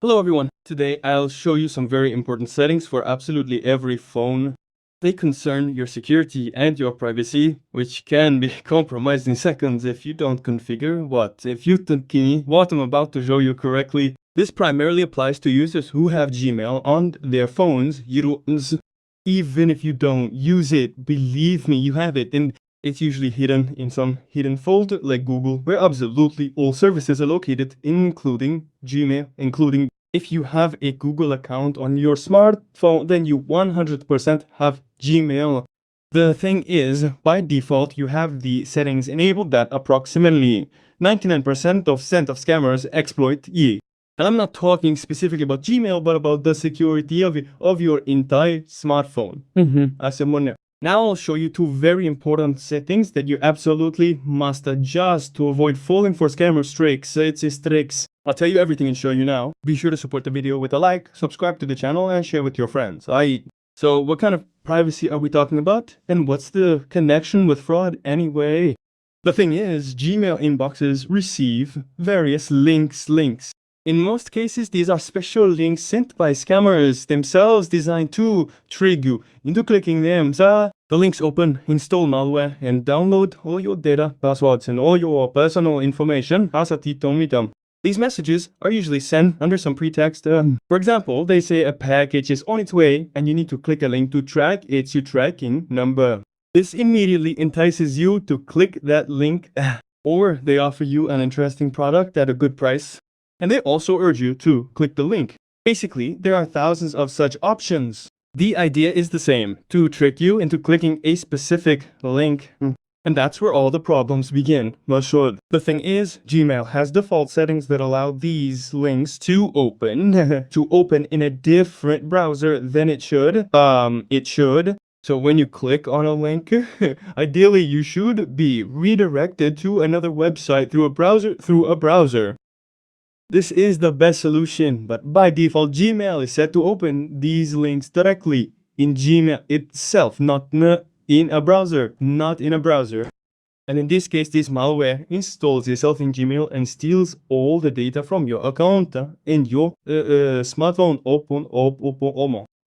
Hello everyone, today I'll show you some very important settings for absolutely every phone. They concern your security and your privacy, which can be compromised in seconds if you don't configure what I'm about to show you correctly. This primarily applies to users who have Gmail on their phones. Even if you don't use it, believe me, you have it, and it's usually hidden in some hidden folder like Google, where absolutely all services are located, including Gmail, including if you have a Google account on your smartphone, then you 100% have Gmail. The thing is, by default, you have the settings enabled that approximately 99% of scammers exploit. And I'm not talking specifically about Gmail, but about the security of your entire smartphone. As a money. Now I'll show you two very important settings that you absolutely must adjust to avoid falling for scammer tricks. I'll tell you everything and show you now. Be sure to support the video with a like, subscribe to the channel, and share with your friends. So what kind of privacy are we talking about? And what's the connection with fraud anyway? The thing is, Gmail inboxes receive various links. In most cases, these are special links sent by scammers themselves designed to trick you into clicking them. The links open, install malware, and download all your data, passwords, and all your personal information. These messages are usually sent under some pretext. For example, they say a package is on its way, and you need to click a link to track its tracking number. This immediately entices you to click that link, or they offer you an interesting product at a good price. And they also urge you to click the link. Basically, there are thousands of such options. The idea is the same, to trick you into clicking a specific link. And that's where all the problems begin. The thing is, Gmail has default settings that allow these links to open in a different browser than it should. So when you click on a link, ideally you should be redirected to another website through a browser. This is the best solution, but by default, Gmail is set to open these links directly in Gmail itself, not in a browser. And in this case, this malware installs itself in Gmail and steals all the data from your account and your smartphone.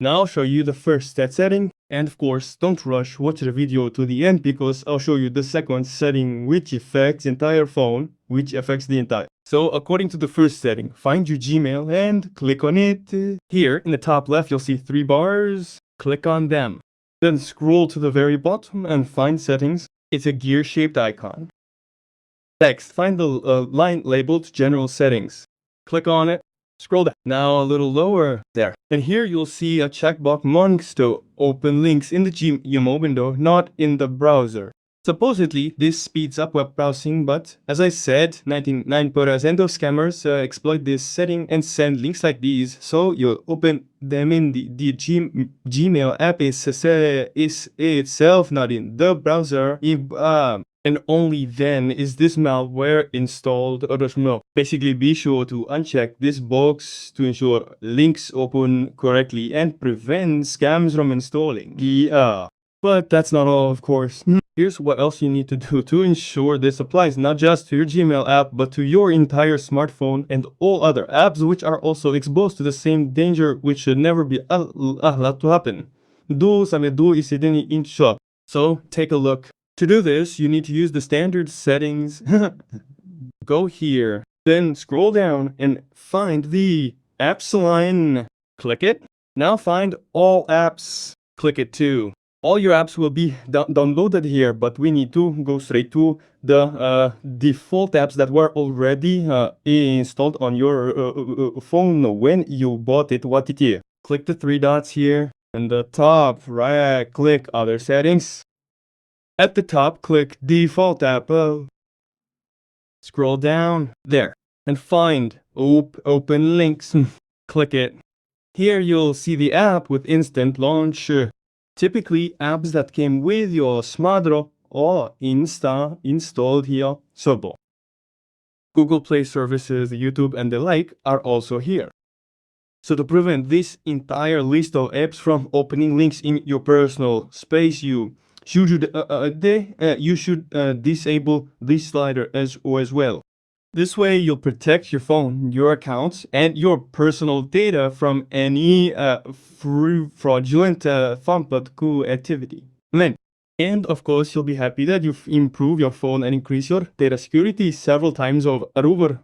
Now I'll show you the first setting, and of course, don't rush, watch the video to the end because I'll show you the second setting which affects the entire phone, So according to the first setting, find your Gmail and click on it. Here in the top left, you'll see 3 bars. Click on them. Then scroll to the very bottom and find settings. It's a gear-shaped icon. Next, find the line labeled General Settings. Click on it. Scroll down. Now a little lower. There. And here you'll see a checkbox marks to open links in the Gmail window, not in the browser. Supposedly, this speeds up web browsing, but as I said, 99% of scammers exploit this setting and send links like these, so you'll open them in the Gmail app is itself, not in the browser. And only then is this malware installed. Basically, be sure to uncheck this box to ensure links open correctly and prevent scams from installing. But that's not all, of course. Here's what else you need to do to ensure this applies not just to your Gmail app, but to your entire smartphone and all other apps which are also exposed to the same danger, which should never be allowed to happen. So take a look. To do this, you need to use the standard settings. Go here, then scroll down and find the apps line. Click it. Now find all apps. Click it too. All your apps will be downloaded here, but we need to go straight to the default apps that were already installed on your phone when you bought it. Click the 3 dots here, and the top right, click Other Settings. At the top, click Default App. Scroll down there and find Open Links. Click it. Here you'll see the app with instant launch. Typically, apps that came with your smartphone or installed here. Google Play services, YouTube, and the like are also here. So to prevent this entire list of apps from opening links in your personal space, you should disable this slider as well. This way, you'll protect your phone, your accounts, and your personal data from any fraudulent FAMPATQ activity. And of course, you'll be happy that you've improved your phone and increased your data security several times over.